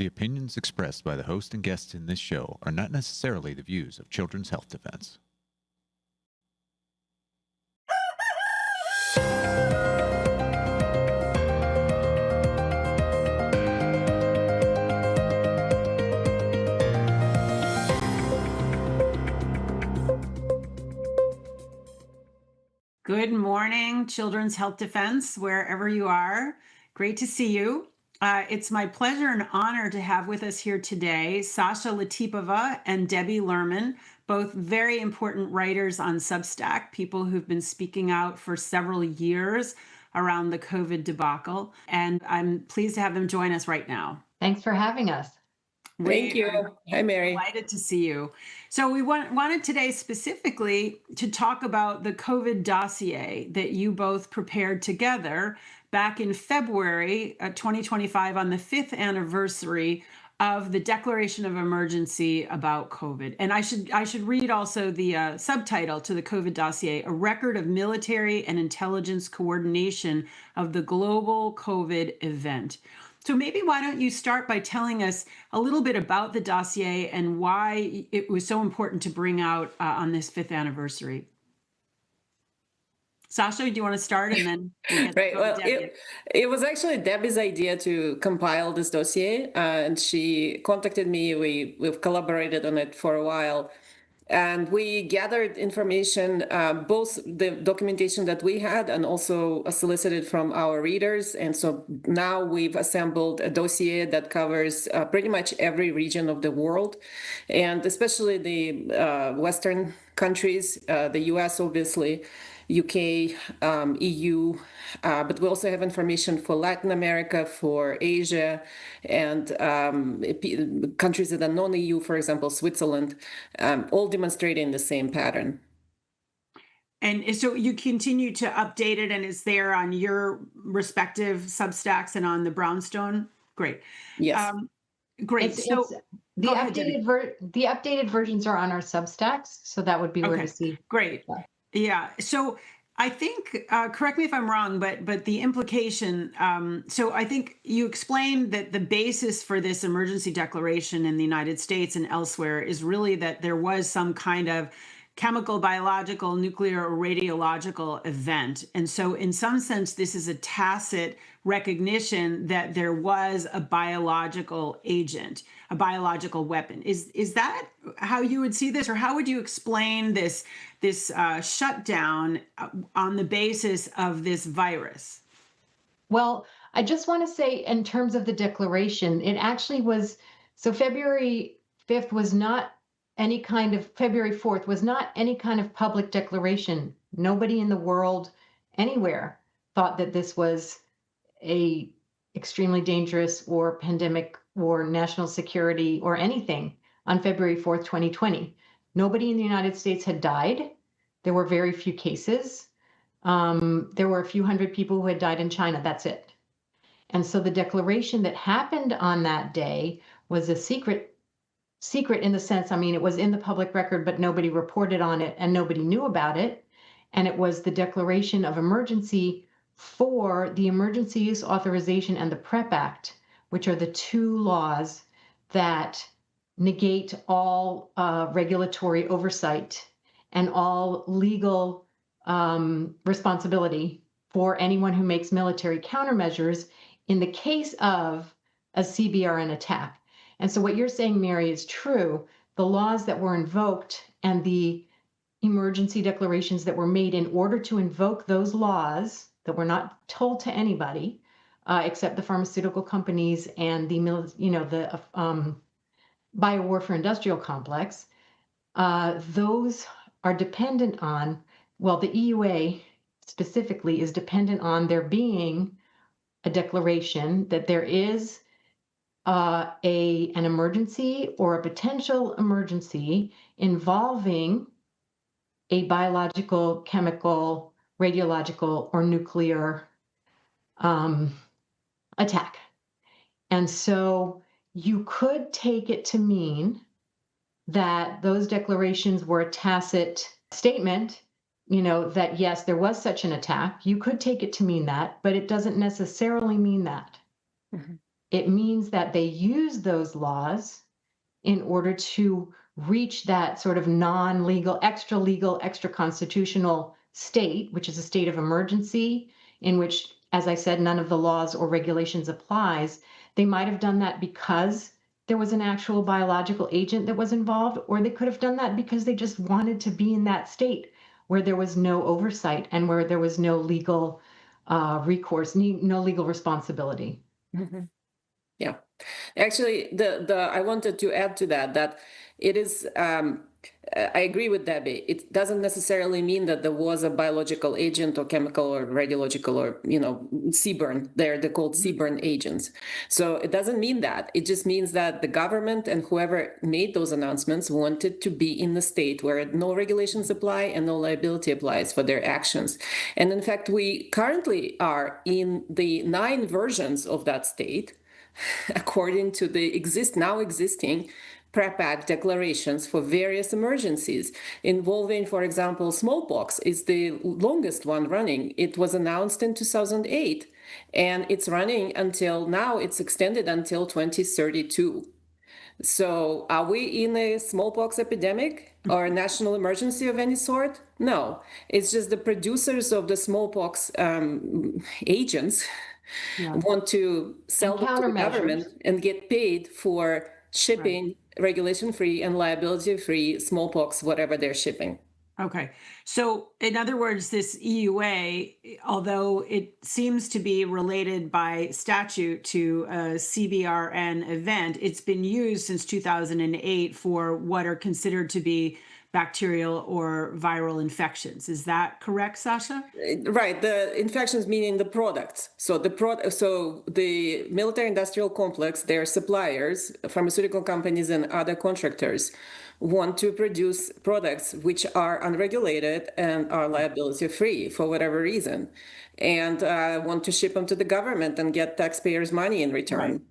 The opinions expressed by the host and guests in this show are not necessarily the views of Children's Health Defense. Good morning, Children's Health Defense, wherever you are. Great to see you. It's my pleasure and honor to have with us here today Sasha Latypova and Debbie Lerman, both very important writers on Substack, people who've been speaking out for several years around the COVID debacle. And I'm pleased to have them join us right now. Thanks for having us. Thank you. Hi, Mary. Delighted to see you. So we wanted today specifically to talk about the COVID dossier that you both prepared together back in February 2025 on the 5th anniversary of the declaration of emergency about COVID. And I should read also the subtitle to the COVID dossier, A Record of Military and Intelligence Coordination of the Global COVID Event. So maybe why don't you start by telling us a little bit about the dossier and why it was so important to bring out on this 5th anniversary. Sasha, do you want to start and then we'll get Right. Well, Debbie. it was actually Debbie's idea to compile this dossier, and she contacted me. We've collaborated on it for a while. And we gathered information, both the documentation that we had and also solicited from our readers. And so now we've assembled a dossier that covers pretty much every region of the world, and especially the Western countries, the US, obviously, UK, EU, but we also have information for Latin America, for Asia, and countries that are non-EU, for example, Switzerland, all demonstrating the same pattern. And so you continue to update it, and it's there on your respective Substacks and on the Brownstone? Great. Yes. Great. The updated versions are on our Substacks, so that would be where to see. Great. Yeah. So I think, correct me if I'm wrong, but the implication, so I think you explained that the basis for this emergency declaration in the United States and elsewhere is really that there was some kind of chemical, biological, nuclear, or radiological event. And so in some sense, this is a tacit recognition that there was a biological agent, a biological weapon. Is that how you would see this, or how would you explain this shutdown on the basis of this virus? Well, I just want to say, in terms of the declaration, it actually was, so February 4th was not any kind of public declaration. Nobody in the world anywhere thought that this was a extremely dangerous or pandemic or national security or anything on February 4th, 2020. Nobody in the United States had died. There were very few cases. There were a few hundred people who had died in China. That's it. And so the declaration that happened on that day was a secret in the sense, I mean, it was in the public record, but nobody reported on it and nobody knew about it. And it was the declaration of emergency for the Emergency Use Authorization and the PrEP Act, which are the two laws that negate all regulatory oversight and all legal responsibility for anyone who makes military countermeasures in the case of a CBRN attack. And so what you're saying, Mary, is true. The laws that were invoked and the emergency declarations that were made in order to invoke those laws that were not told to anybody, except the pharmaceutical companies and the biowarfare industrial complex, those are dependent on, well, the EUA specifically is dependent on there being a declaration that there is an emergency or a potential emergency involving a biological, chemical, radiological, or nuclear attack. And so you could take it to mean that those declarations were a tacit statement, that yes, there was such an attack. You could take it to mean that, but it doesn't necessarily mean that. Mm-hmm. it means that they use those laws in order to reach that sort of non-legal, extra constitutional state, which is a state of emergency in which, as I said, none of the laws or regulations applies. They might have done that because there was an actual biological agent that was involved, or they could have done that because they just wanted to be in that state where there was no oversight and where there was no legal recourse, no legal responsibility. Mhm. Yeah. Actually, the I wanted to add to that it is I agree with Debbie. It doesn't necessarily mean that there was a biological agent or chemical or radiological or CBRN. They're called CBRN agents. So it doesn't mean that. It just means that the government and whoever made those announcements wanted to be in the state where no regulations apply and no liability applies for their actions. And in fact, we currently are in the 9 versions of that state, according to the now existing PrEP Act declarations for various emergencies involving, for example, smallpox is the longest one running. It was announced in 2008, and it's running until now. It's extended until 2032. So are we in a smallpox epidemic or a national emergency of any sort? No, it's just the producers of the smallpox agents want to sell them to the government and get paid for shipping regulation-free and liability-free smallpox, whatever they're shipping. Okay. So in other words, this EUA, although it seems to be related by statute to a CBRN event, it's been used since 2008 for what are considered to be bacterial or viral infections. Is that correct, Sasha? Right. The infections meaning the products. So the military industrial complex, their suppliers, pharmaceutical companies and other contractors want to produce products which are unregulated and are liability free for whatever reason, and want to ship them to the government and get taxpayers' money in return.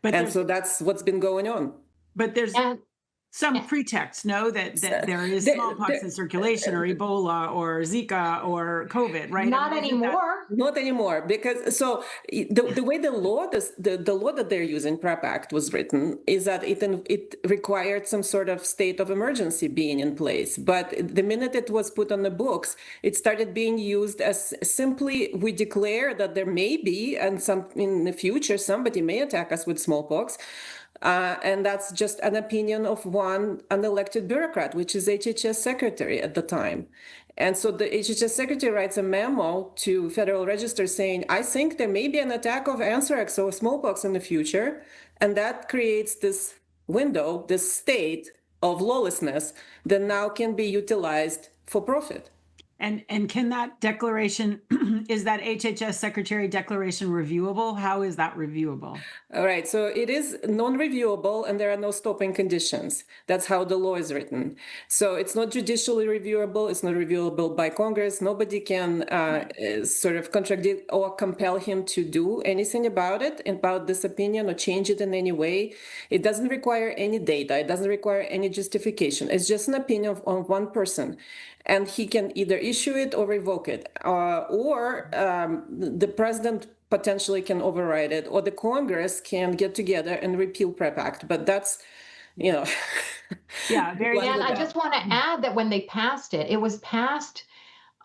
Right. And so that's what's been going on. But there's some pretext, no, that there is smallpox in circulation or Ebola or Zika or COVID, right? Not anymore. Not anymore, because the way the law that they're using, PrEP Act, was written is that it required some sort of state of emergency being in place. But the minute it was put on the books, it started being used as simply we declare that there may be, and in the future somebody may attack us with smallpox. And that's just an opinion of one unelected bureaucrat, which is HHS secretary at the time. And so the HHS secretary writes a memo to Federal Register saying, I think there may be an attack of anthrax or smallpox in the future. And that creates this window, this state of lawlessness that now can be utilized for profit. And can that declaration, is that HHS Secretary declaration reviewable? How is that reviewable? All right, so it is non-reviewable and there are no stopping conditions. That's how the law is written. So it's not judicially reviewable, it's not reviewable by Congress. Nobody can sort of contradict or compel him to do anything about it, about this opinion, or change it in any way. It doesn't require any data, it doesn't require any justification. It's just an opinion of one person. And he can either issue it or revoke it, or the president potentially can override it, or the Congress can get together and repeal PrEP Act. But that's, yeah, very good. And I just want to add that when they passed it, it was passed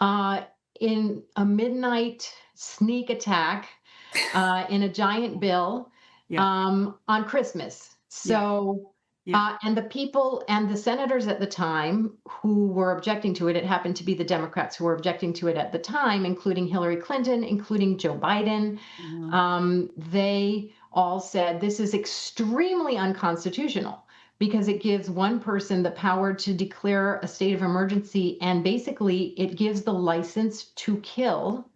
in a midnight sneak attack in a giant bill on Christmas. So. And the people and the senators at the time who were objecting to it, it happened to be the Democrats who were objecting to it at the time, including Hillary Clinton, including Joe Biden. They all said this is extremely unconstitutional because it gives one person the power to declare a state of emergency, and basically it gives the license to kill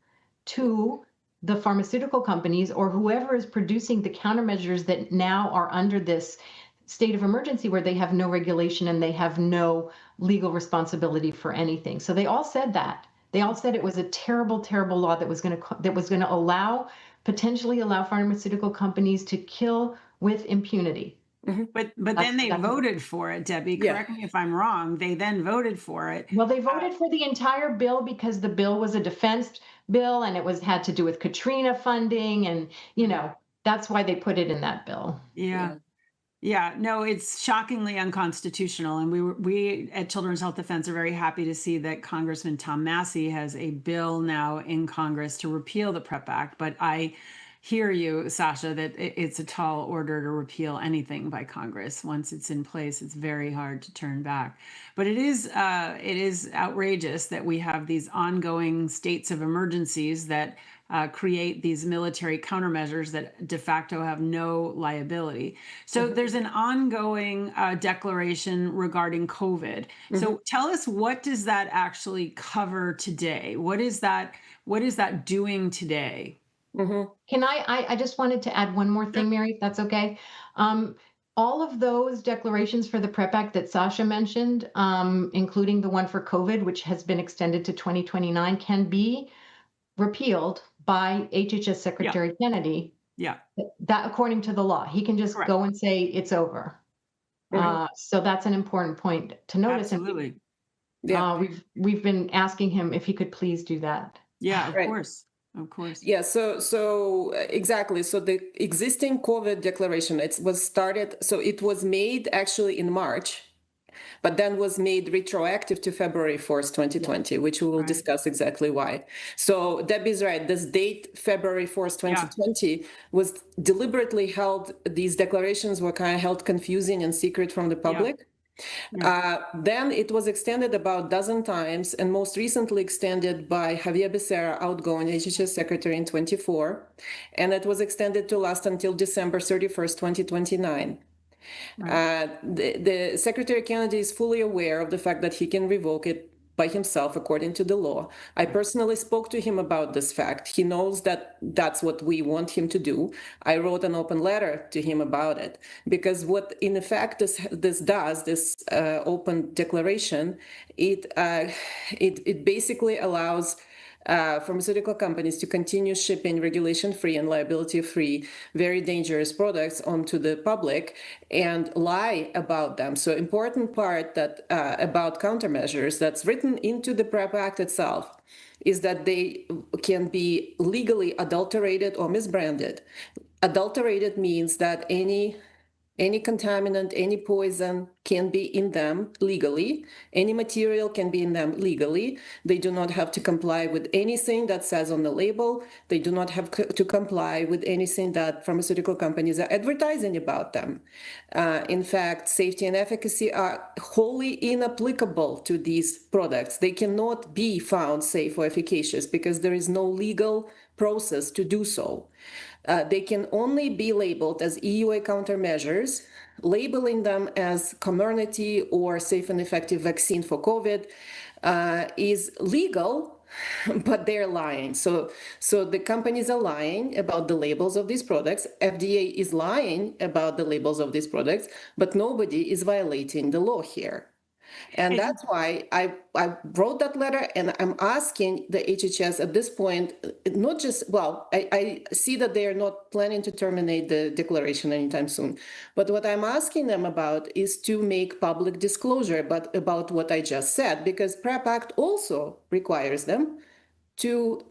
to the pharmaceutical companies or whoever is producing the countermeasures that now are under this state of emergency where they have no regulation and they have no legal responsibility for anything. So they all said that. They all said it was a terrible, terrible law that was going to potentially allow pharmaceutical companies to kill with impunity. Mm-hmm. But then they voted for it, Debbie. Correct me if I'm wrong. They then voted for it. Well, they voted for the entire bill because the bill was a defense bill and it had to do with Katrina funding and, That's why they put it in that bill. Yeah. Yeah, no, it's shockingly unconstitutional. And we at Children's Health Defense are very happy to see that Congressman Tom Massey has a bill now in Congress to repeal the PrEP Act. But I hear you, Sasha, that it's a tall order to repeal anything by Congress. Once it's in place, it's very hard to turn back. But it is outrageous that we have these ongoing states of emergencies that create these military countermeasures that de facto have no liability. So there's an ongoing declaration regarding COVID. So tell us, what does that actually cover today? What is that doing today? Can I just wanted to add one more thing, Mary, if that's okay. All of those declarations for the PrEP Act that Sasha mentioned, including the one for COVID, which has been extended to 2029, can be repealed by HHS Secretary Kennedy. Yeah. That, according to the law, he can just Correct. go and say it's over. So that's an important point to notice. Absolutely. And we've been asking him if he could please do that. Yeah, of Right. course. Of course. Yeah, so exactly. So the existing COVID declaration, it was made actually in March, but then was made retroactive to February 4th, 2020, which we will Right. discuss exactly why. So Debbie's right. This date, February 4th, 2020, was deliberately held. These declarations were kind of held confusing and secret from the public. Then it was extended about a dozen times, and most recently extended by Javier Becerra, outgoing HHS Secretary, in 24, and it was extended to last until December 31st, 2029. The Secretary Kennedy is fully aware of the fact that he can revoke it by himself according to the law. I personally spoke to him about this fact. He knows that that's what we want him to do. I wrote an open letter to him about it, because what in effect this open declaration, it basically allows pharmaceutical companies to continue shipping regulation-free and liability-free, very dangerous products onto the public and lie about them. So important part that about countermeasures that's written into the PrEP Act itself is that they can be legally adulterated or misbranded. Adulterated means that any contaminant, any poison can be in them legally. Any material can be in them legally. They do not have to comply with anything that says on the label. They do not have to comply with anything that pharmaceutical companies are advertising about them. In fact, safety and efficacy are wholly inapplicable to these products. They cannot be found safe or efficacious because there is no legal process to do so. They can only be labeled as EUA countermeasures. Labeling them as Comirnaty or safe and effective vaccine for COVID is legal, but they're lying. So the companies are lying about the labels of these products. FDA is lying about the labels of these products, but nobody is violating the law here. And that's why I wrote that letter, and I'm asking the HHS at this point, not just, I see that they are not planning to terminate the declaration anytime soon. But what I'm asking them about is to make public disclosure about what I just said, because PrEP Act also requires them to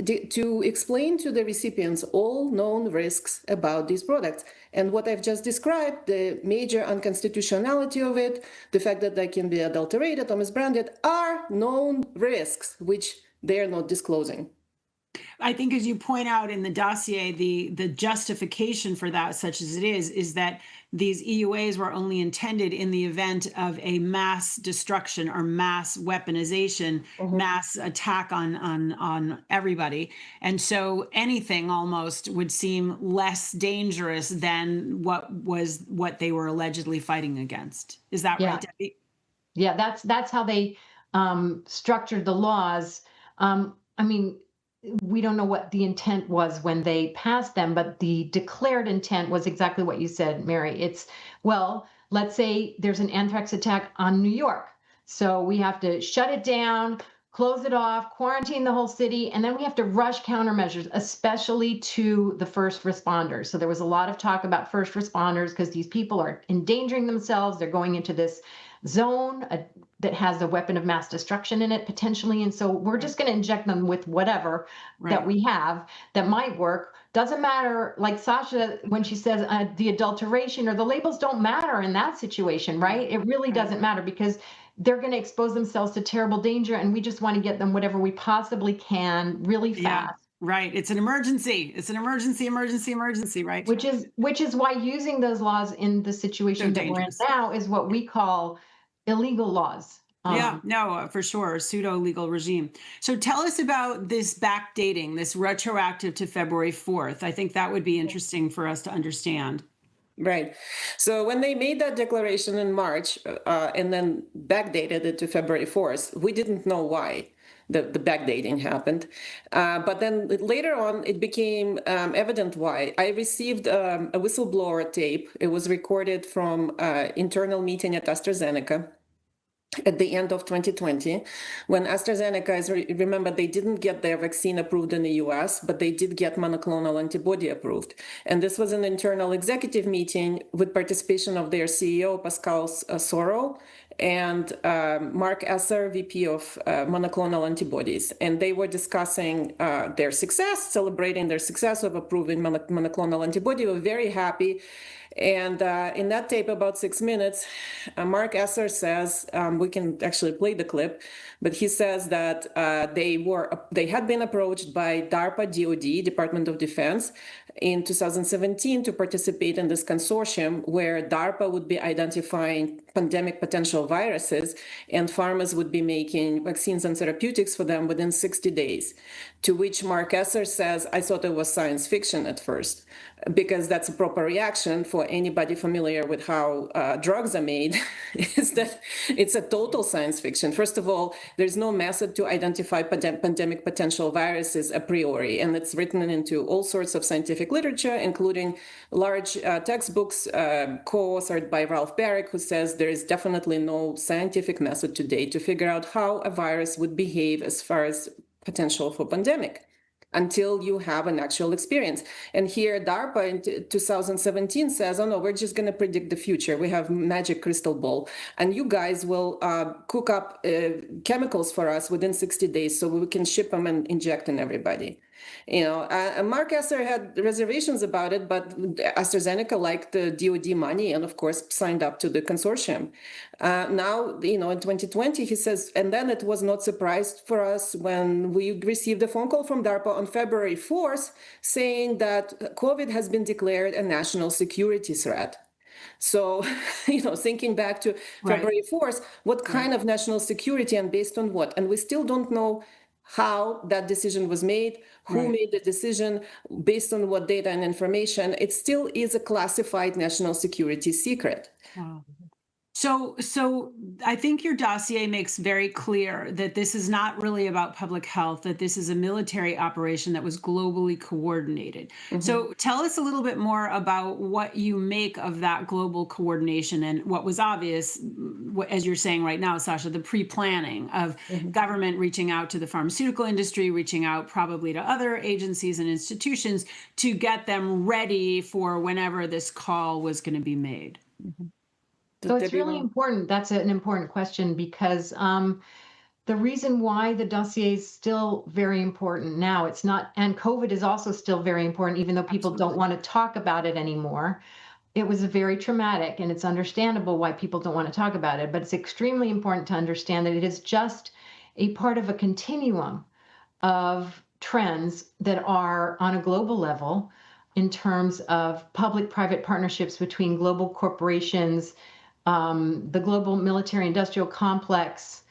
explain to the recipients all known risks about these products. And what I've just described, the major unconstitutionality of it, the fact that they can be adulterated or misbranded, are known risks, which they are not disclosing. I think, as you point out in the dossier, the justification for that, such as it is that these EUAs were only intended in the event of a mass destruction or mass weaponization, mass attack on everybody. And so anything almost would seem less dangerous than what they were allegedly fighting against. Is that right, Debbie? Yeah, that's how they structured the laws. I mean, we don't know what the intent was when they passed them, but the declared intent was exactly what you said, Mary. It's, well, let's say there's an anthrax attack on New York. So we have to shut it down, close it off, quarantine the whole city, and then we have to rush countermeasures, especially to the first responders. So there was a lot of talk about first responders because these people are endangering themselves. They're going into this zone that has a weapon of mass destruction in it potentially. And so we're just going to inject them with whatever that we have that might work. Doesn't matter, like Sasha, when she says the adulteration or the labels don't matter in that situation, right? It really doesn't matter because they're going to expose themselves to terrible danger. And we just want to get them whatever we possibly can really fast. Right. It's an emergency. It's an emergency, right? Which is why using those laws in the situation that we're in now is what we call illegal laws. For sure. Pseudo legal regime. So tell us about this backdating, this retroactive to February 4th. I think that would be interesting for us to understand. Right. So when they made that declaration in March and then backdated it to February 4th, we didn't know why the backdating happened. But then later on, it became evident why. I received a whistleblower tape. It was recorded from internal meeting at AstraZeneca at the end of 2020, when AstraZeneca, as remember, they didn't get their vaccine approved in the US, but they did get monoclonal antibody approved. And this was an internal executive meeting with participation of their CEO, Pascal Soro, and Mark Esser, VP of monoclonal antibodies. And they were discussing their success, celebrating their success of approving monoclonal antibody. We were very happy. And in that tape, about 6 minutes, Mark Esser says, we can actually play the clip, but he says that they had been approached by DARPA, DoD, Department of Defense, in 2017 to participate in this consortium where DARPA would be identifying pandemic potential viruses and pharmas would be making vaccines and therapeutics for them within 60 days. To which Mark Esser says, I thought it was science fiction at first, because that's a proper reaction for anybody familiar with how drugs are made, is that it's a total science fiction. First of all, there's no method to identify pandemic potential viruses a priori, and it's written into all sorts of scientific literature, including large textbooks co-authored by Ralph Baric, who says there is definitely no scientific method today to figure out how a virus would behave as far as potential for pandemic until you have an actual experience. And here DARPA in 2017 says, oh no, we're just going to predict the future. We have magic crystal ball. And you guys will cook up chemicals for us within 60 days so we can ship them and inject in everybody. You know, Mark Esser had reservations about it, but AstraZeneca liked the DoD money and, of course, signed up to the consortium. Now, you know, in 2020, he says, and then it was not surprised for us when we received a phone call from DARPA on February 4th saying that COVID has been declared a national security threat. So, you know, thinking back to February 4th, what kind of national security and based on what? And we still don't know how that decision was made, who made the decision, based on what data and information. It still is a classified national security secret. Wow. So I think your dossier makes very clear that this is not really about public health, that this is a military operation that was globally coordinated. Mm-hmm. So tell us a little bit more about what you make of that global coordination and what was obvious, as you're saying right now, Sasha, the pre-planning of government reaching out to the pharmaceutical industry, reaching out probably to other agencies and institutions to get them ready for whenever this call was going to be made. Mm-hmm. So it's really important. That's an important question because the reason why the dossier is still very important now, it's not, and COVID is also still very important, even though people don't want to talk about it anymore. It was very traumatic and it's understandable why people don't want to talk about it, but it's extremely important to understand that it is just a part of a continuum of trends that are on a global level in terms of public-private partnerships between global corporations, the global military industrial complex,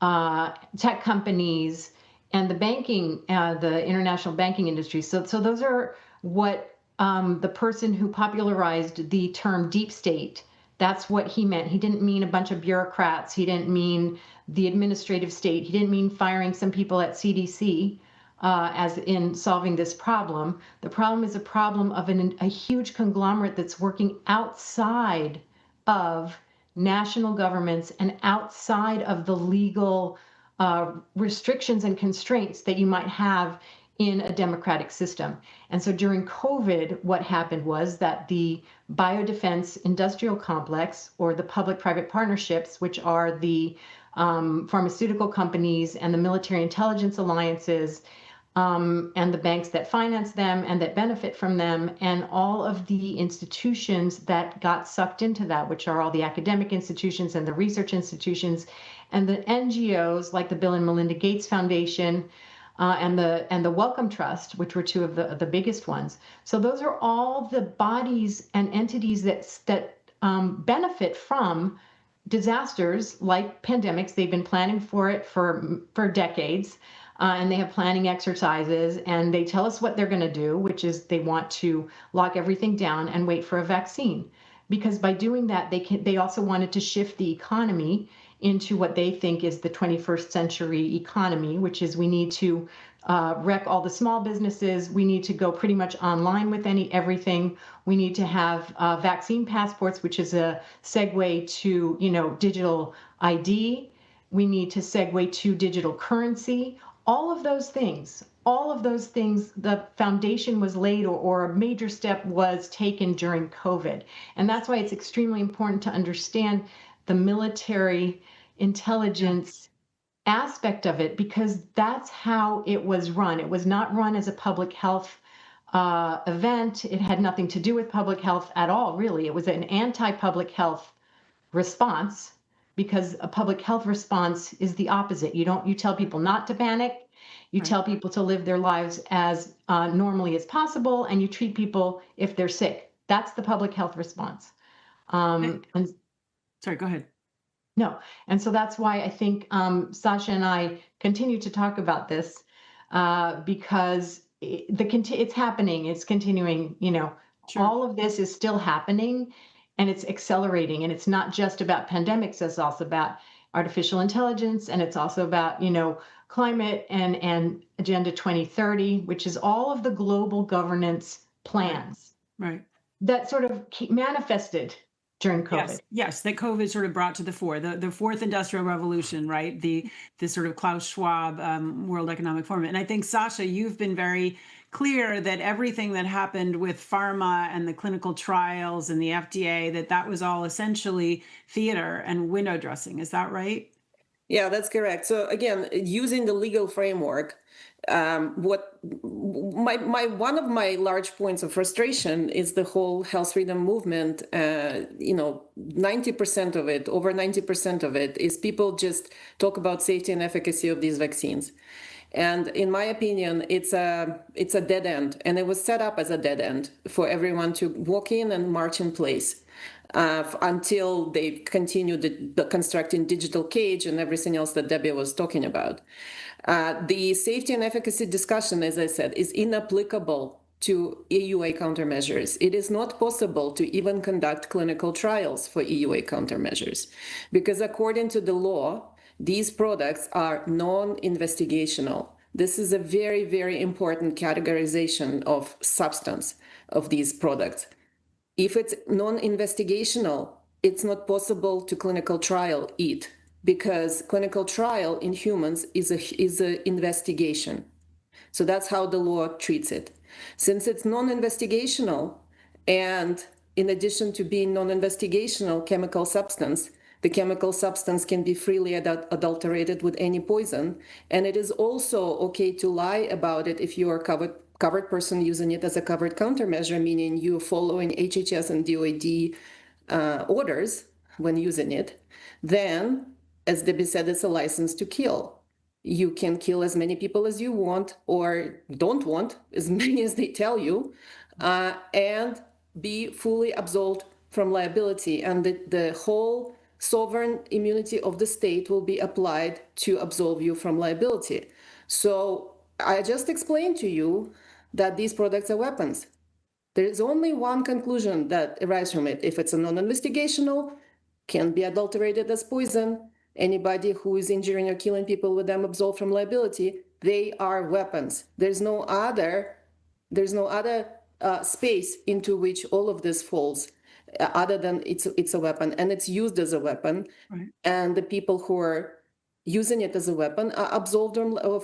tech companies, and the banking, the international banking industry. So those are what the person who popularized the term deep state, that's what he meant. He didn't mean a bunch of bureaucrats. He didn't mean the administrative state. He didn't mean firing some people at CDC as in solving this problem. The problem is a problem of a huge conglomerate that's working outside of national governments and outside of the legal restrictions and constraints that you might have in a democratic system. And so during COVID, what happened was that the biodefense industrial complex, or the public-private partnerships, which are the pharmaceutical companies and the military intelligence alliances, and the banks that finance them and that benefit from them, and all of the institutions that got sucked into that, which are all the academic institutions and the research institutions, and the NGOs like the Bill and Melinda Gates Foundation, and the Wellcome Trust, which were two of the biggest ones. So those are all the bodies and entities that benefit from disasters like pandemics. They've been planning for it for decades. And they have planning exercises, and they tell us what they're going to do, which is they want to lock everything down and wait for a vaccine. Because by doing that, they also wanted to shift the economy into what they think is the 21st century economy, which is we need to wreck all the small businesses. We need to go pretty much online with everything. We need to have vaccine passports, which is a segue to digital ID. We need to segue to digital currency. All of those things, the foundation was laid, or a major step was taken during COVID. And that's why it's extremely important to understand the military intelligence aspect of it, because that's how it was run. It was not run as a public health event. It had nothing to do with public health at all, really. It was an anti-public health response, because a public health response is the opposite. You tell people not to panic. You tell people to live their lives as normally as possible, and you treat people if they're sick. That's the public health response. Sorry, go ahead. No, and so that's why I think Sasha and I continue to talk about this, because it's happening. It's continuing. Sure. All of this is still happening. And it's accelerating, and it's not just about pandemics. It's also about artificial intelligence, and it's also about climate and Agenda 2030, which is all of the global governance plans that sort of manifested during COVID. Yes, that COVID sort of brought to the fore, the fourth industrial revolution, right? The sort of Klaus Schwab World Economic Forum. And I think, Sasha, you've been very clear that everything that happened with pharma and the clinical trials and the FDA, that was all essentially theater and window dressing. Is that right? Yeah, that's correct. So again, using the legal framework, one of my large points of frustration is the whole health freedom movement. 90% of it, over 90% of it, is people just talk about safety and efficacy of these vaccines. And in my opinion, it's a dead end, and it was set up as a dead end for everyone to walk in and march in place until they continue the constructing digital cage and everything else that Debbie was talking about. The safety and efficacy discussion, as I said, is inapplicable to EUA countermeasures. It is not possible to even conduct clinical trials for EUA countermeasures, because according to the law, these products are non-investigational. This is a very, very important categorization of substance of these products. If it's non-investigational, it's not possible to clinical trial it, because clinical trial in humans is an investigation. So that's how the law treats it. Since it's non-investigational, and in addition to being non-investigational chemical substance, the chemical substance can be freely adulterated with any poison. And it is also okay to lie about it if you are covered person using it as a covered countermeasure, meaning you're following HHS and DOD orders when using it. Then, as Debbie said, it's a license to kill. You can kill as many people as you want, or don't want, as many as they tell you, and be fully absolved from liability. And the whole sovereign immunity of the state will be applied to absolve you from liability. So I just explained to you that these products are weapons. There is only one conclusion that arises from it. If it's a non-investigational, can be adulterated as poison. Anybody who is injuring or killing people with them absolved from liability, they are weapons. There's no other space into which all of this falls, other than it's a weapon, and it's used as a weapon. Right. And the people who are using it as a weapon are absolved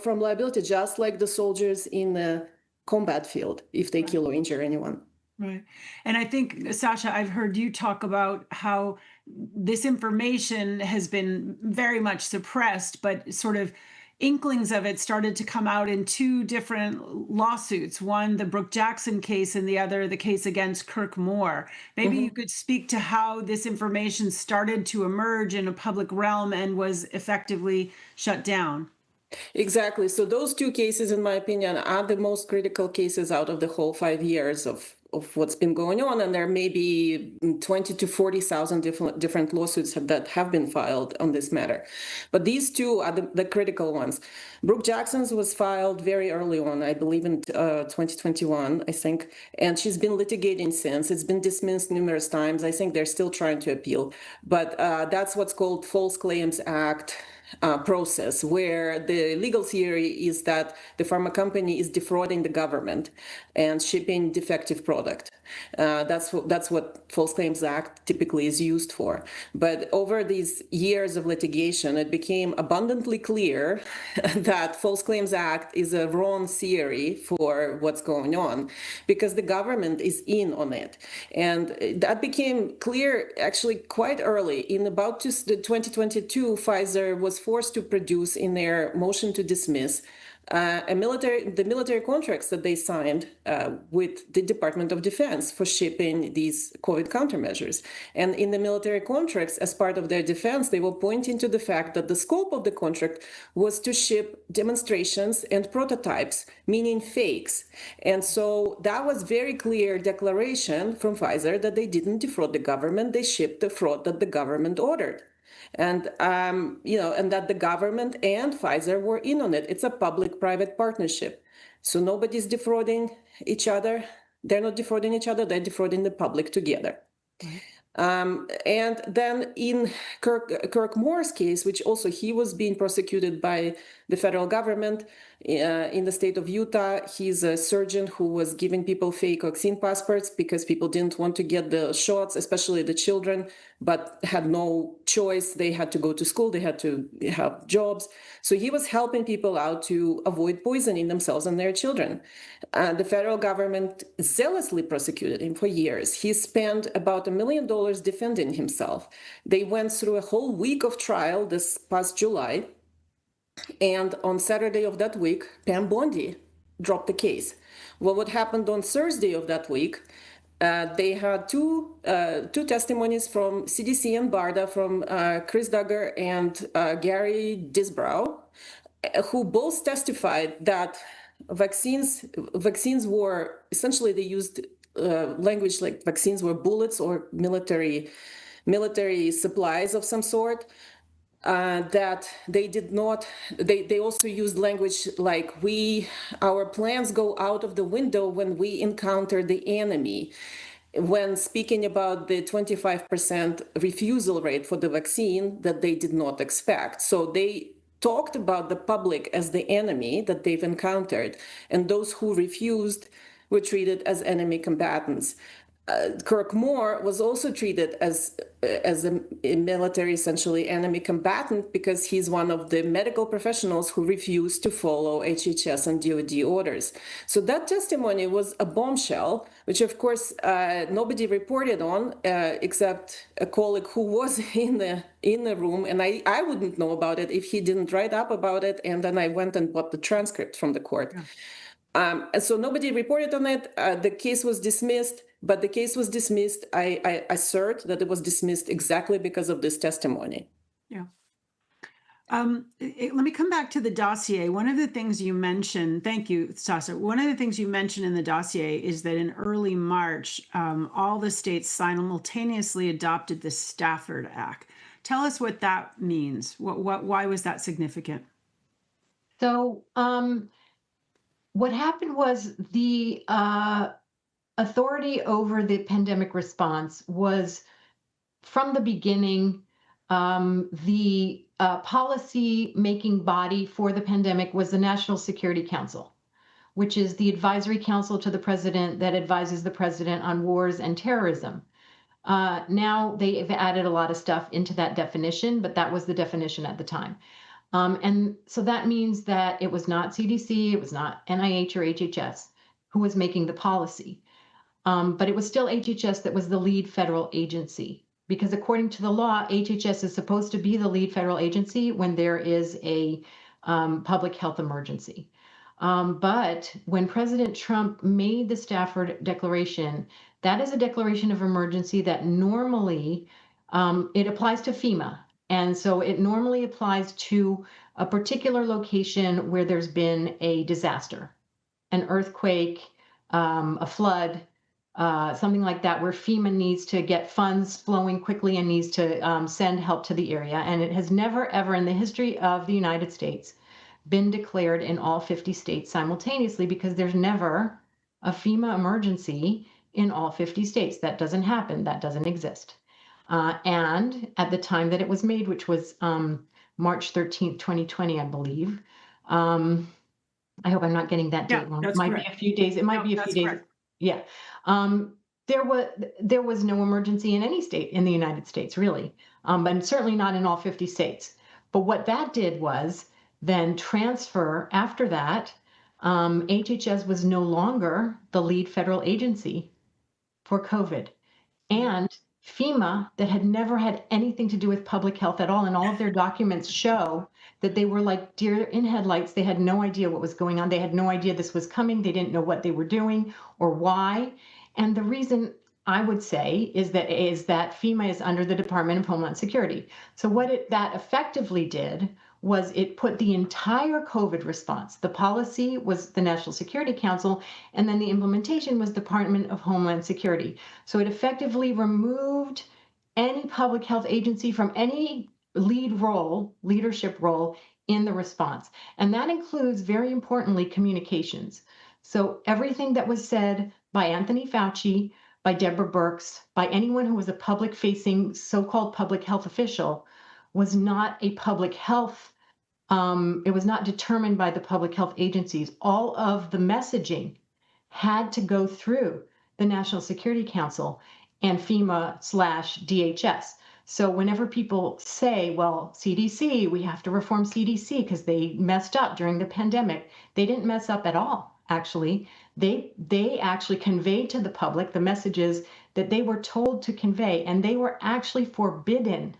from liability, just like the soldiers in the combat field if they kill or injure anyone. Right. And I think, Sasha, I've heard you talk about how this information has been very much suppressed, but sort of inklings of it started to come out in two different lawsuits. One, the Brooke Jackson case, and the other, the case against Kirk Moore. Maybe you could speak to how this information started to emerge in a public realm and was effectively shut down. Exactly. So those two cases, in my opinion, are the most critical cases out of the whole 5 years of what's been going on. And there may be 20 to 40,000 different lawsuits that have been filed on this matter. But these two are the critical ones. Brooke Jackson's was filed very early on, I believe in 2021, I think. And she's been litigating since. It's been dismissed numerous times. I think they're still trying to appeal. But that's what's called False Claims Act process, where the legal theory is that the pharma company is defrauding the government and shipping defective product. That's what False Claims Act typically is used for. But over these years of litigation, it became abundantly clear that False Claims Act is a wrong theory for what's going on, because the government is in on it. And that became clear actually quite early. In about 2022, Pfizer was forced to produce, in their motion to dismiss, the military contracts that they signed with the Department of Defense for shipping these COVID countermeasures. And in the military contracts, as part of their defense, they were pointing to the fact that the scope of the contract was to ship demonstrations and prototypes, meaning fakes. And so that was very clear declaration from Pfizer that they didn't defraud the government, they shipped the fraud that the government ordered. And, and that the government and Pfizer were in on it. It's a public-private partnership. So nobody's defrauding each other. They're not defrauding each other. They're defrauding the public together. And then in Kirk Moore's case, which also he was being prosecuted by the federal government in the state of Utah, he's a surgeon who was giving people fake vaccine passports because people didn't want to get the shots, especially the children, but had no choice. They had to go to school, they had to have jobs. So he was helping people out to avoid poisoning themselves and their children. The federal government zealously prosecuted him for years. He spent about $1 million defending himself. They went through a whole week of trial this past July. And on Saturday of that week, Pam Bondi dropped the case. Well, what happened on Thursday of that week, they had two testimonies from CDC and BARDA, from Chris Duggar and Gary Disbrow, who both testified that vaccines were, essentially they used language like vaccines were bullets or military supplies of some sort. That they did not, they also used language like our plans go out of the window when we encounter the enemy, when speaking about the 25% refusal rate for the vaccine that they did not expect. So they talked about the public as the enemy that they've encountered, and those who refused were treated as enemy combatants. Kirk Moore was also treated as a military, essentially, enemy combatant because he's one of the medical professionals who refused to follow HHS and DoD orders. So that testimony was a bombshell, which of course nobody reported on except a colleague who was in the room, and I wouldn't know about it if he didn't write up about it, and then I went and bought the transcript from the court. Yeah. And so nobody reported on it. The case was dismissed, but the case was dismissed. I assert that it was dismissed exactly because of this testimony. Yeah. Let me come back to the dossier. One of the things you mentioned, thank you, Sasha. One of the things you mentioned in the dossier is that in early March, all the states simultaneously adopted the Stafford Act. Tell us what that means. Why was that significant? So, what happened was the authority over the pandemic response was, from the beginning, the policy-making body for the pandemic was the National Security Council, which is the advisory council to the president that advises the president on wars and terrorism. Now they've added a lot of stuff into that definition, but that was the definition at the time. And so that means that it was not CDC, it was not NIH or HHS who was making the policy. But it was still HHS that was the lead federal agency, because according to the law, HHS is supposed to be the lead federal agency when there is a public health emergency. But when President Trump made the Stafford Declaration, that is a declaration of emergency that normally it applies to FEMA. And so it normally applies to a particular location where there's been a disaster, an earthquake, a flood, something like that, where FEMA needs to get funds flowing quickly and needs to send help to the area. And it has never, ever in the history of the United States been declared in all 50 states simultaneously, because there's never a FEMA emergency in all 50 states. That doesn't happen. That doesn't exist. And at the time that it was made, which was March 13th, 2020, I believe. I hope I'm not getting that date wrong. It might be a few days. It might be a few days. Correct. Yeah. There was no emergency in any state in the United States, really, but certainly not in all 50 states. But what that did was then transfer after that. HHS was no longer the lead federal agency for COVID. And FEMA, that had never had anything to do with public health at all, and all of their documents show that they were like deer in headlights. They had no idea what was going on. They had no idea this was coming. They didn't know what they were doing or why. And the reason, I would say, is that FEMA is under the Department of Homeland Security. So what that effectively did was it put the entire COVID response. The policy was the National Security Council, and then the implementation was Department of Homeland Security. So it effectively removed any public health agency from any leadership role in the response. And that includes, very importantly, communications. So everything that was said by Anthony Fauci, by Deborah Birx, by anyone who was a public-facing so-called public health official was not a public health. It was not determined by the public health agencies. All of the messaging had to go through the National Security Council and FEMA/DHS. So whenever people say, well, CDC, we have to reform CDC because they messed up during the pandemic, they didn't mess up at all, actually. They actually conveyed to the public the messages that they were told to convey, and they were actually forbidden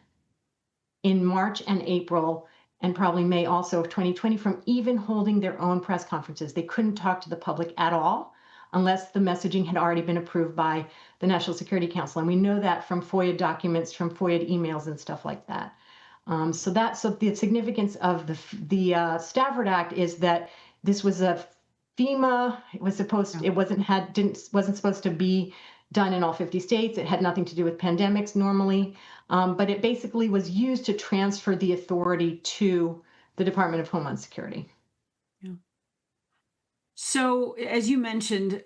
in March and April and probably May also of 2020 from even holding their own press conferences. They couldn't talk to the public at all unless the messaging had already been approved by the National Security Council. And we know that from FOIA documents, from FOIA emails and stuff like that. So the significance of the Stafford Act is that this was a FEMA. It was supposed to, wasn't supposed to be done in all 50 states. It had nothing to do with pandemics normally, but it basically was used to transfer the authority to the Department of Homeland Security. Yeah. So as you mentioned,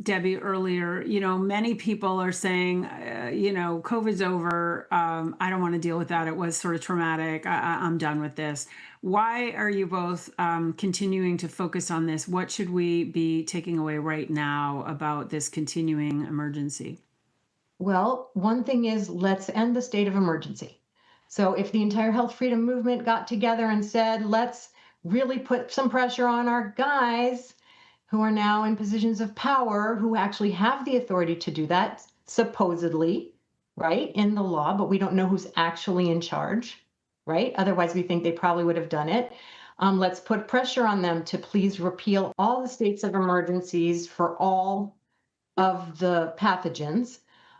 Debbie, earlier, many people are saying, COVID's over. I don't want to deal with that. It was sort of traumatic. I'm done with this. Why are you both continuing to focus on this? What should we be taking away right now about this continuing emergency? Well, one thing is, let's end the state of emergency. So if the entire health freedom movement got together and said, let's really put some pressure on our guys who are now in positions of power, who actually have the authority to do that, supposedly, right, in the law, but we don't know who's actually in charge, right? Otherwise, we think they probably would have done it. Let's put pressure on them to please repeal all the states of emergencies for all of the pathogens.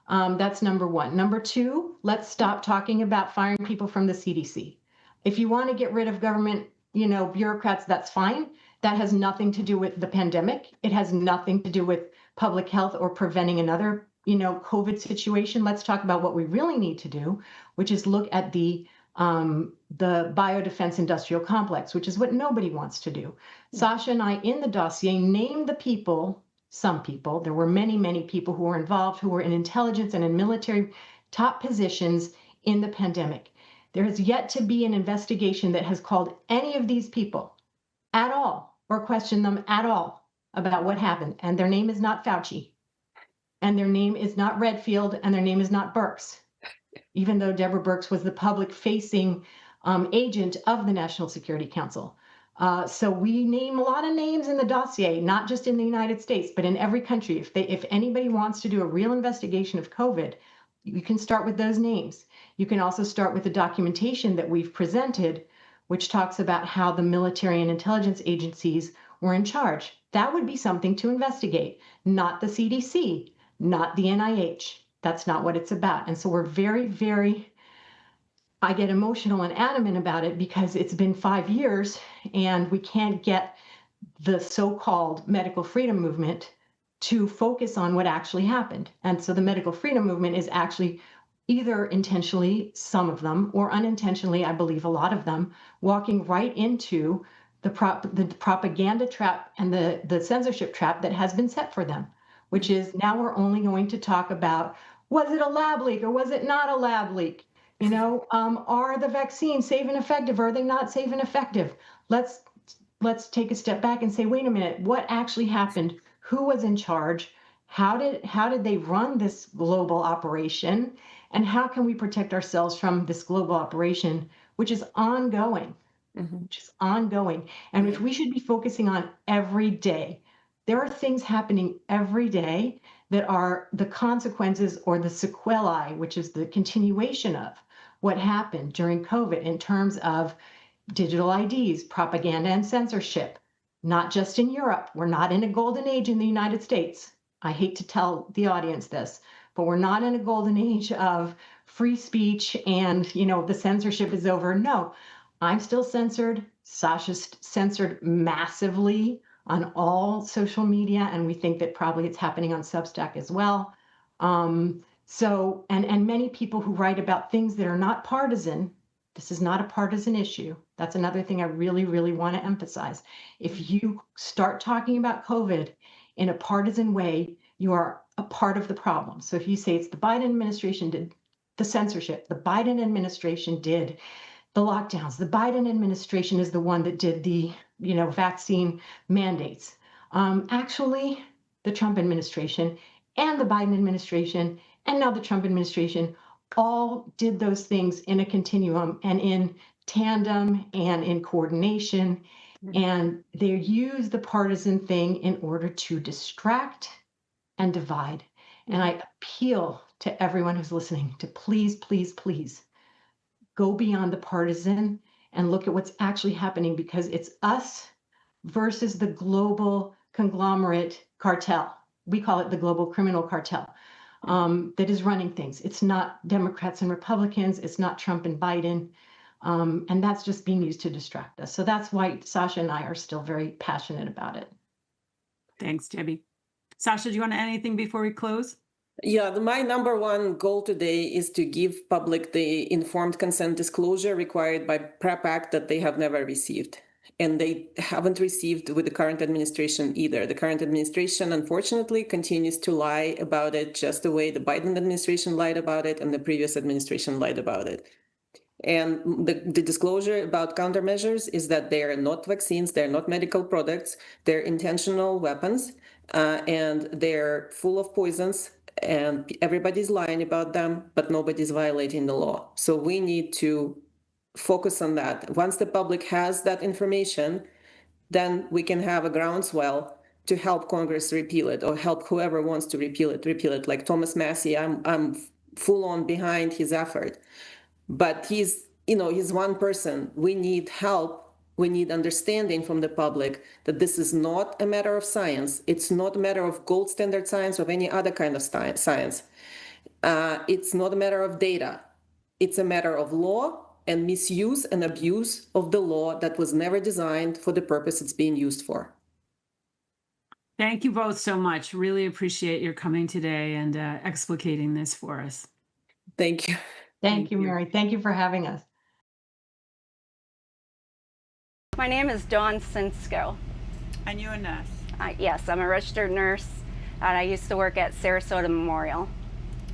That's number one. Number two, let's stop talking about firing people from the CDC. If you want to get rid of government, bureaucrats, that's fine. That has nothing to do with the pandemic. It has nothing to do with public health or preventing another, COVID situation. Let's talk about what we really need to do, which is look at the biodefense industrial complex, which is what nobody wants to do. Sasha and I, in the dossier, named the people, some people, there were many, many people who were involved, who were in intelligence and in military top positions in the pandemic. There has yet to be an investigation that has called any of these people at all or questioned them at all about what happened. And their name is not Fauci, and their name is not Redfield, and their name is not Birx, even though Deborah Birx was the public-facing agent of the National Security Council. So we name a lot of names in the dossier, not just in the United States, but in every country. If anybody wants to do a real investigation of COVID, you can start with those names. You can also start with the documentation that we've presented, which talks about how the military and intelligence agencies were in charge. That would be something to investigate, not the CDC, not the NIH. That's not what it's about. And so we're very, I get emotional and adamant about it because it's been 5 years and we can't get the so-called medical freedom movement to focus on what actually happened. And so the medical freedom movement is actually either intentionally, some of them, or unintentionally, I believe a lot of them, walking right into the propaganda trap and the censorship trap that has been set for them, which is now we're only going to talk about, was it a lab leak or was it not a lab leak? You know, are the vaccines safe and effective? Are they not safe and effective? Let's take a step back and say, wait a minute, what actually happened? Who was in charge? How did they run this global operation? And how can we protect ourselves from this global operation, which is ongoing, And which we should be focusing on every day. There are things happening every day that are the consequences or the sequelae, which is the continuation of what happened during COVID in terms of digital IDs, propaganda and censorship, not just in Europe. We're not in a golden age in the United States. I hate to tell the audience this, but we're not in a golden age of free speech and, you know, the censorship is over. No, I'm still censored. Sasha's censored massively on all social media, and we think that probably it's happening on Substack as well. So, and many people who write about things that are not partisan. This is not a partisan issue. That's another thing I really want to emphasize. If you start talking about COVID in a partisan way, you are a part of the problem. So if you say it's the Biden administration did the censorship, the Biden administration did the lockdowns, the Biden administration is the one that did the, you know, vaccine mandates. Actually, the Trump administration and the Biden administration and now the Trump administration all did those things in a continuum and in tandem and in coordination. And they use the partisan thing in order to distract and divide. And I appeal to everyone who's listening to please go beyond the partisan and look at what's actually happening, because it's us versus the global conglomerate cartel. We call it the global criminal cartel. That is running things. It's not Democrats and Republicans. It's not Trump and Biden. And that's just being used to distract us. So that's why Sasha and I are still very passionate about it. Thanks, Debbie. Sasha, do you want to add anything before we close? Yeah, my number one goal today is to give public the informed consent disclosure required by PrEP Act that they have never received. And they haven't received with the current administration either. The current administration, unfortunately, continues to lie about it just the way the Biden administration lied about it and the previous administration lied about it. And the disclosure about countermeasures is that they are not vaccines, they're not medical products, they're intentional weapons, and they're full of poisons, and everybody's lying about them, but nobody's violating the law. So we need to focus on that. Once the public has that information, then we can have a groundswell to help Congress repeal it, or help whoever wants to repeal it. Like Thomas Massie, I'm full on behind his effort, but he's one person. We need help. We need understanding from the public that this is not a matter of science. It's not a matter of gold standard science or any other kind of science. It's not a matter of data. It's a matter of law and misuse and abuse of the law that was never designed for the purpose it's being used for. Thank you both so much. Really appreciate your coming today and explicating this for us. Thank you. Thank you, Mary. Thank you for having us. My name is Dawn Sinsko. And you're a nurse? Yes, I'm a registered nurse, and I used to work at Sarasota Memorial.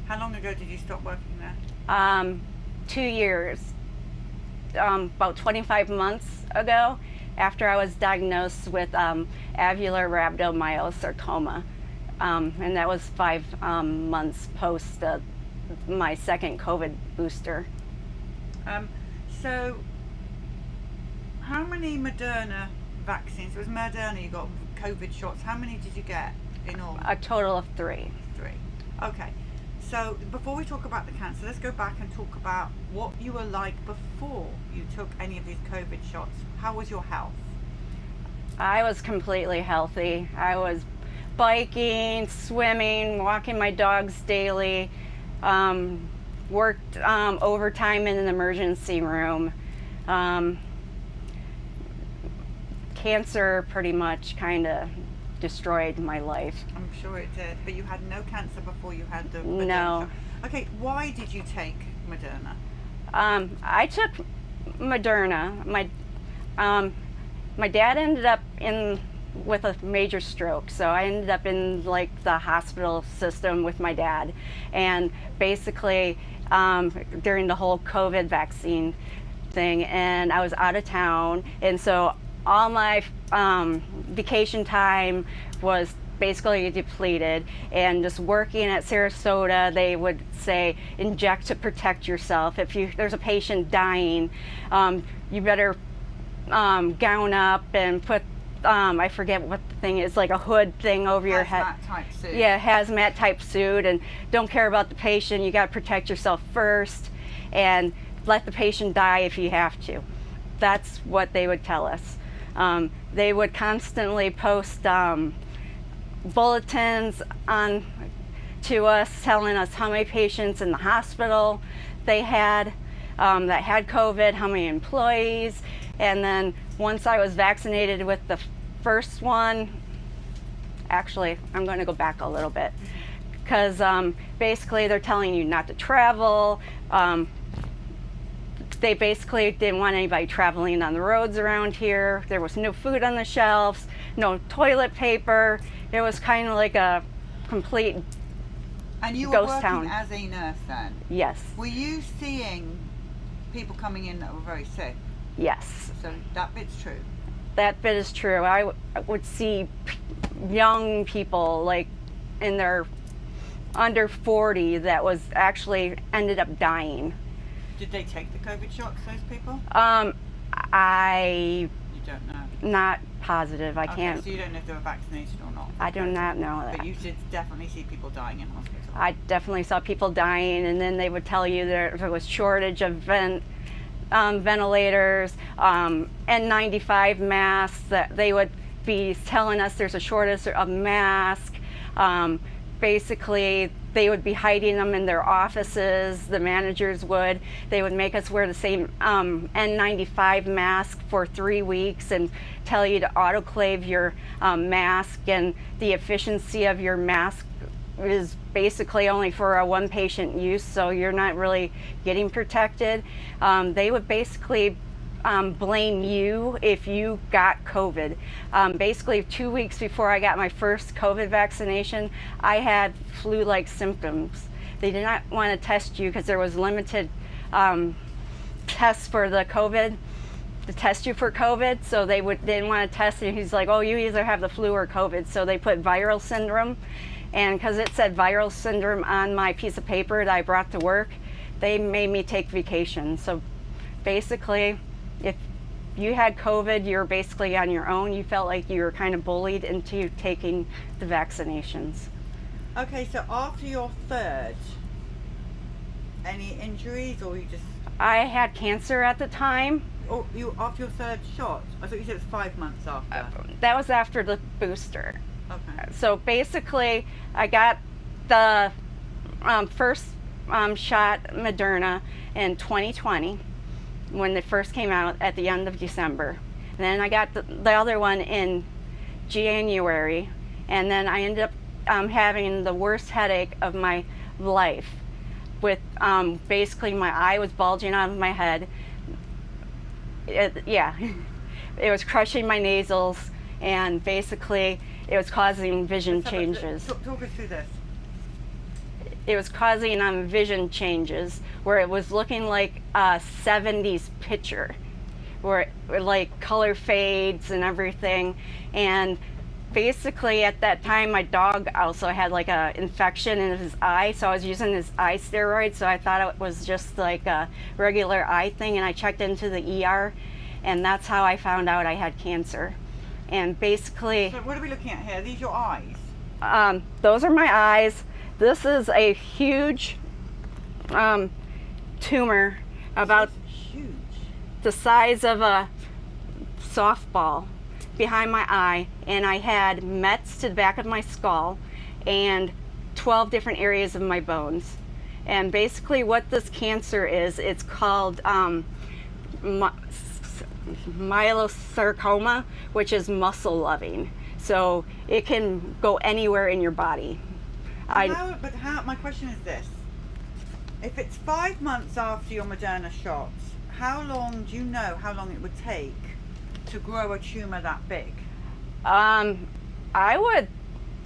How long ago did you stop working there? 2 years. About 25 months ago, after I was diagnosed with alveolar rhabdomyosarcoma, and that was 5 months post my second COVID booster. So How many Moderna vaccines? It was Moderna you got COVID shots. How many did you get in all? A total of 3. 3. Okay. So before we talk about the cancer, let's go back and talk about what you were like before you took any of these COVID shots. How was your health? I was completely healthy. I was biking, swimming, walking my dogs daily, worked overtime in an emergency room. Cancer pretty much kind of destroyed my life. I'm sure it did, but you had no cancer before you had the Moderna No. shot. Okay, why did you take Moderna? I took Moderna. My dad ended up with a major stroke, so I ended up in like the hospital system with my dad, and basically during the whole COVID vaccine thing, and I was out of town, and so all my vacation time was basically depleted, and just working at Sarasota, they would say inject to protect yourself. If there's a patient dying, you better gown up and put I forget what the thing is, like a hood thing over your head. Hazmat type suit. Yeah, hazmat type suit, and don't care about the patient. You got to protect yourself first, and let the patient die if you have to. That's what they would tell us. They would constantly post bulletins on to us telling us how many patients in the hospital they had that had COVID, how many employees, and then once I was vaccinated with the first one, actually, I'm going to go back a little bit, because basically they're telling you not to travel. They basically didn't want anybody traveling on the roads around here. There was no food on the shelves, no toilet paper. It was kind of like a complete And you were ghost working town. as a nurse then? Yes, Were you seeing people coming in that were very sick? yes. So that bit's true. That bit is true. I would see young people like in their under 40 that was actually ended up dying. Did they take the COVID shots, those people? I You don't know. not positive. I Okay, can't. so you don't know if they were vaccinated or not. I do not know that. But you did definitely see people dying in hospital. I definitely saw people dying, and then they would tell you there was shortage of ventilators, N95 masks. That they would be telling us there's a shortage of masks. Basically, they would be hiding them in their offices. The managers would. They would make us wear the same N95 mask for 3 weeks and tell you to autoclave your mask, and the efficiency of your mask is basically only for a one patient use, so you're not really getting protected. They would basically blame you if you got COVID. Basically 2 weeks before I got my first COVID vaccination, I had flu-like symptoms. They did not want to test you because there was limited tests for the COVID, to test you for COVID, so they didn't want to test you. He's like, oh, you either have the flu or COVID, so they put viral syndrome. And because it said viral syndrome on my piece of paper that I brought to work, they made me take vacation. So basically, if you had COVID, you're basically on your own. You felt like you were kind of bullied into taking the vaccinations. Okay, so after your third, any injuries or you just... I had cancer at the time. Oh, you after your third shot? I thought you said it was 5 months after. That was after the booster. Okay. So basically, I got the first shot Moderna in 2020 when it first came out at the end of December. And then I got the other one in January, and then I ended up having the worst headache of my life with basically my eye was bulging out of my head. It was crushing my nasals, and basically it was causing vision changes. Talk us through this. It was causing vision changes where it was looking like a 70s picture, where like color fades and everything. And basically at that time my dog also had like a infection in his eye, so I was using his eye steroids, so I thought it was just like a regular eye thing, and I checked into the ER, and that's how I found out I had cancer. And basically, So what are we looking at here? Are these your eyes? those are my eyes. This is a huge tumor, about It's huge. the size of a softball behind my eye, and I had mets to the back of my skull and 12 different areas of my bones. And basically what this cancer is, it's called myelosarcoma, which is muscle loving. So it can go anywhere in your body. My question is this. If it's 5 months after your Moderna shots, how long do you know how long it would take to grow a tumor that big?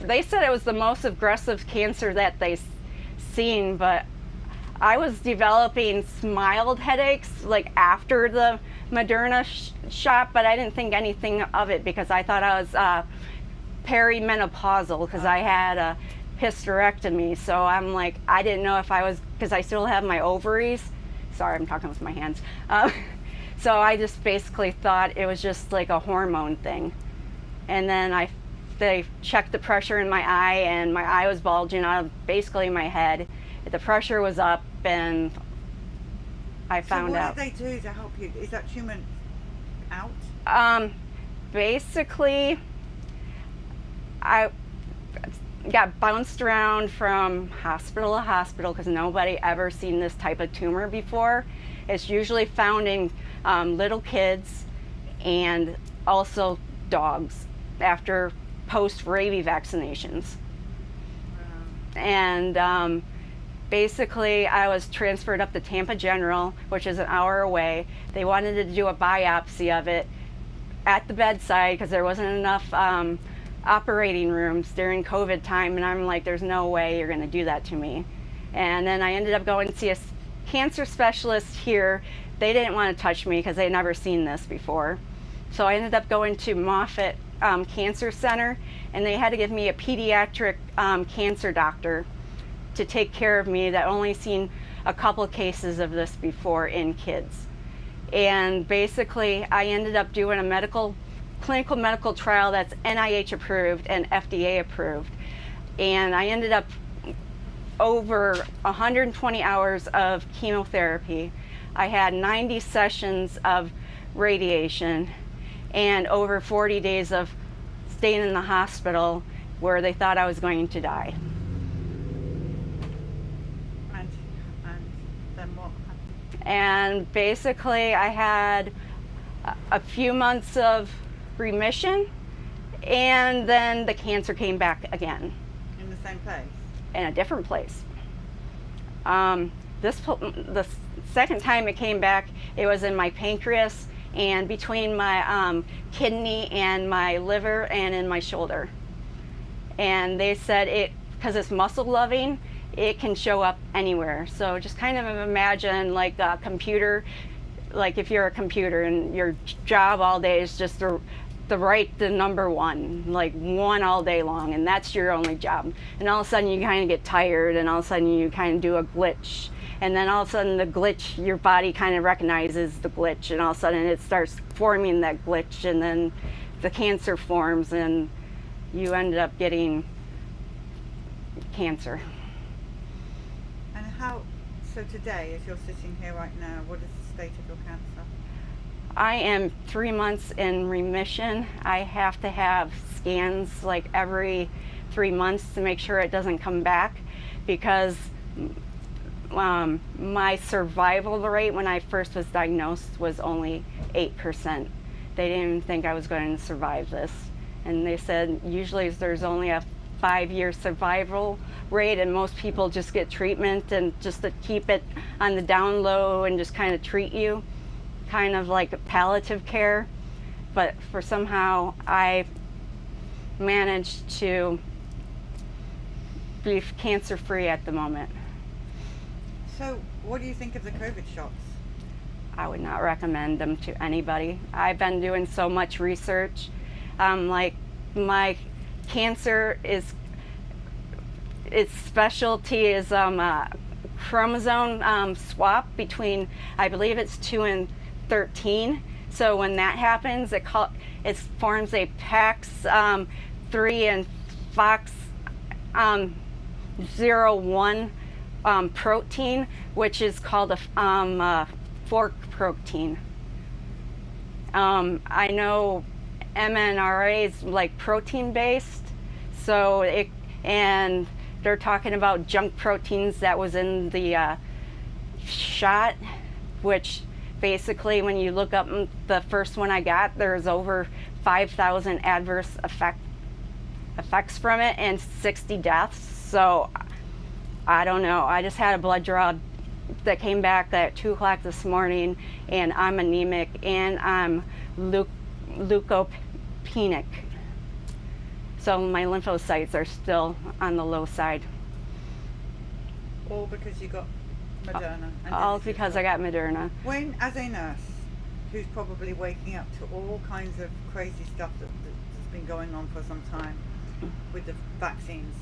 They said it was the most aggressive cancer that they've seen, but I was developing mild headaches like after the Moderna shot, but I didn't think anything of it because I thought I was perimenopausal because I had a hysterectomy. So I'm like, I didn't know if I was, because I still have my ovaries. Sorry, I'm talking with my hands. So I just basically thought it was just like a hormone thing. And then they checked the pressure in my eye, and my eye was bulging out of basically my head. The pressure was up, and I found out. So what did they do to help you? Is that tumor out? Basically, I got bounced around from hospital to hospital because nobody ever seen this type of tumor before. It's usually found in little kids and also dogs after post-rabies vaccinations. And basically I was transferred up to Tampa General, which is an hour away. They wanted to do a biopsy of it at the bedside because there wasn't enough operating rooms during COVID time, and I'm like, there's no way you're going to do that to me. And then I ended up going to see a cancer specialist here. They didn't want to touch me because they'd never seen this before. So I ended up going to Moffitt Cancer Center, and they had to give me a pediatric cancer doctor to take care of me that only seen a couple cases of this before in kids. And basically I ended up doing a clinical medical trial that's NIH approved and FDA approved. And I ended up over 120 hours of chemotherapy. I had 90 sessions of radiation and over 40 days of staying in the hospital where they thought I was going to die. And then what happened? And basically I had a few months of remission, and then the cancer came back again. In the same place? In a different place. The second time it came back, it was in my pancreas and between my kidney and my liver and in my shoulder. And they said because it's muscle loving, it can show up anywhere. So just kind of imagine like a computer, like if you're a computer and your job all day is just to write the number one, like one all day long, and that's your only job. And all of a sudden you kind of get tired, and all of a sudden you kind of do a glitch. And then all of a sudden the glitch, your body kind of recognizes the glitch, and all of a sudden it starts forming that glitch, and then the cancer forms, and you end up getting cancer. And so today, as you're sitting here right now, what is the state of your cancer? I am 3 months in remission. I have to have scans like every 3 months to make sure it doesn't come back, because my survival rate when I first was diagnosed was only 8%. They didn't even think I was going to survive this. And they said usually there's only a 5-year survival rate, and most people just get treatment and just to keep it on the down low and just kind of treat you, kind of like palliative care. But for somehow I managed to be cancer free at the moment. So what do you think of the COVID shots? I would not recommend them to anybody. I've been doing so much research. Like my cancer its specialty is a chromosome swap between, I believe it's 2 and 13. So when that happens, it forms a PAX3 and FOX01 protein, which is called a fork protein. I know MNRA is like protein based, and they're talking about junk proteins that was in the shot, which basically when you look up the first one I got, there's over 5,000 adverse effects from it and 60 deaths. So I don't know. I just had a blood draw that came back at 2 o'clock this morning, and I'm anemic and I'm leukopenic. So my lymphocytes are still on the low side. All because you got Moderna. And All this is because I got Moderna. When, as a nurse, who's probably waking up to all kinds of crazy stuff that's been going on for some time with the vaccines,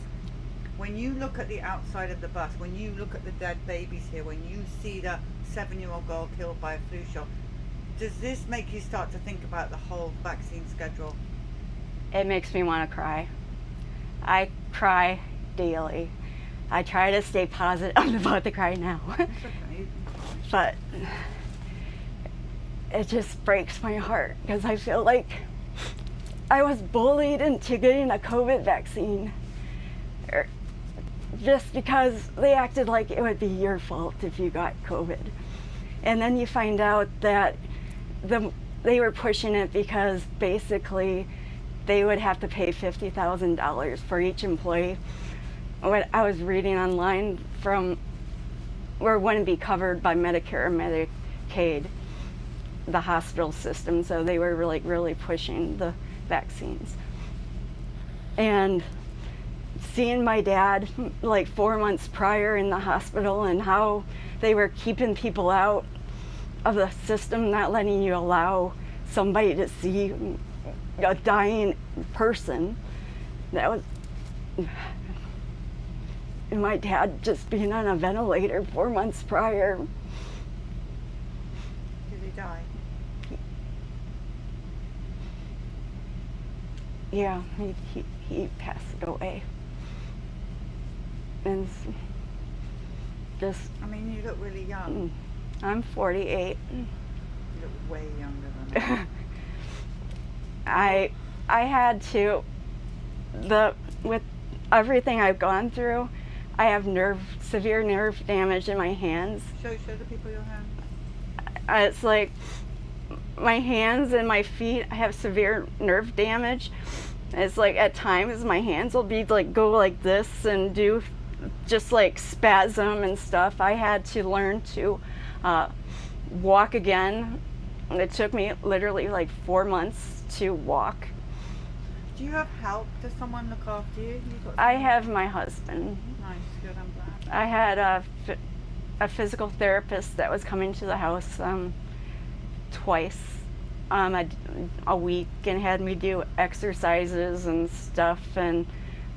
when you look at the outside of the bus, when you look at the dead babies here, when you see the 7-year-old girl killed by a flu shot, does this make you start to think about the whole vaccine schedule? It makes me want to cry. I cry daily. I try to stay positive. I'm about to cry now. But it just breaks my heart because I feel like I was bullied into getting a COVID vaccine. Just because they acted like it would be your fault if you got COVID. And then you find out that they were pushing it because basically they would have to pay $50,000 for each employee. What I was reading online where wouldn't be covered by Medicare or Medicaid, the hospital system, so they were really pushing the vaccines. And seeing my dad like 4 months prior in the hospital and how they were keeping people out of the system, not letting you allow somebody to see a dying person. That was, and my dad just being on a ventilator 4 months prior. Did he die? Yeah, he passed away. And just, I mean, you look really young. I'm 48. You look way younger than I had to, with everything I've gone through, I have severe nerve damage in my hands. Show the people your hand. It's like my hands and my feet, I have severe nerve damage. It's like at times my hands will be like, go like this and do just like spasm and stuff. I had to learn to walk again. It took me literally like 4 months to walk. Do you have help? Does someone look after you? I have my husband. Nice, good, I'm glad. I had a physical therapist that was coming to the house twice a week and had me do exercises and stuff, and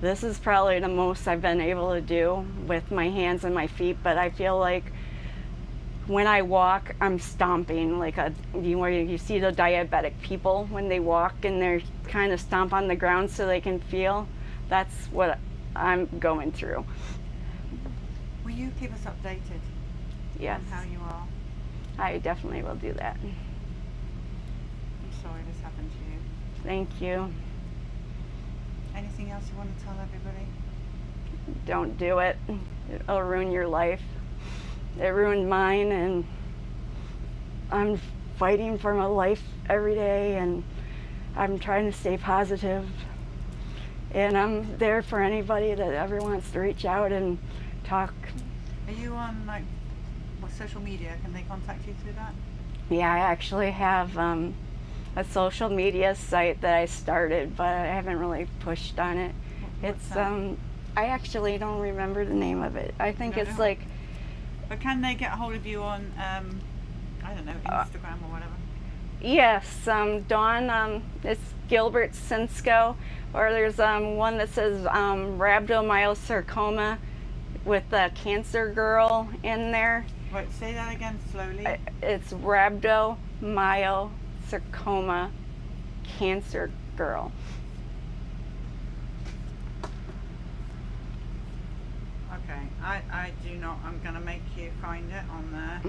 this is probably the most I've been able to do with my hands and my feet. But I feel like when I walk, I'm stomping like where you see the diabetic people when they walk and they're kind of stomp on the ground so they can feel. That's what I'm going through. Will you keep us updated? Yes, On how you are? I definitely will do that. I'm sorry this happened to you. Thank you. Anything else you want to tell everybody? Don't do it. It'll ruin your life. It ruined mine, and I'm fighting for my life every day, and I'm trying to stay positive. And I'm there for anybody that ever wants to reach out and talk. Are you on social media? Can they contact you through that? Yeah, I actually have a social media site that I started, but I haven't really pushed on it. What's It's that? I actually don't remember the name of it. I think No, it's no. like, But can they get a hold of you on, I don't know, Instagram or whatever? yes, Dawn, it's Gilbert Sinsko, or there's one that says rhabdomyosarcoma with the cancer girl in there. Right, say that again slowly. It's rhabdomyosarcoma. sarcoma cancer girl. Okay, I do not. I'm going to make you find it on there.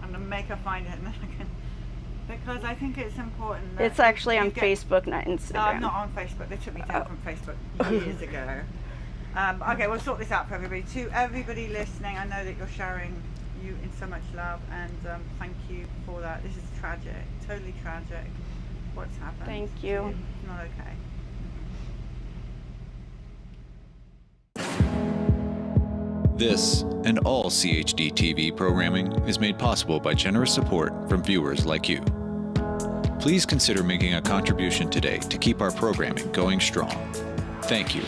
I'm going to make her find it, and then I can, because I think it's important that It's actually you on get- Facebook, not Instagram. I'm not on Facebook. They took me down from Facebook years ago. Okay, we'll sort this out for everybody. To everybody listening, I know that you're sharing you in so much love, and thank you for that. This is tragic, totally tragic. What's happened? Thank to you. It's not okay. This and all CHD TV programming is made possible by generous support from viewers like you. Please consider making a contribution today to keep our programming going strong. Thank you.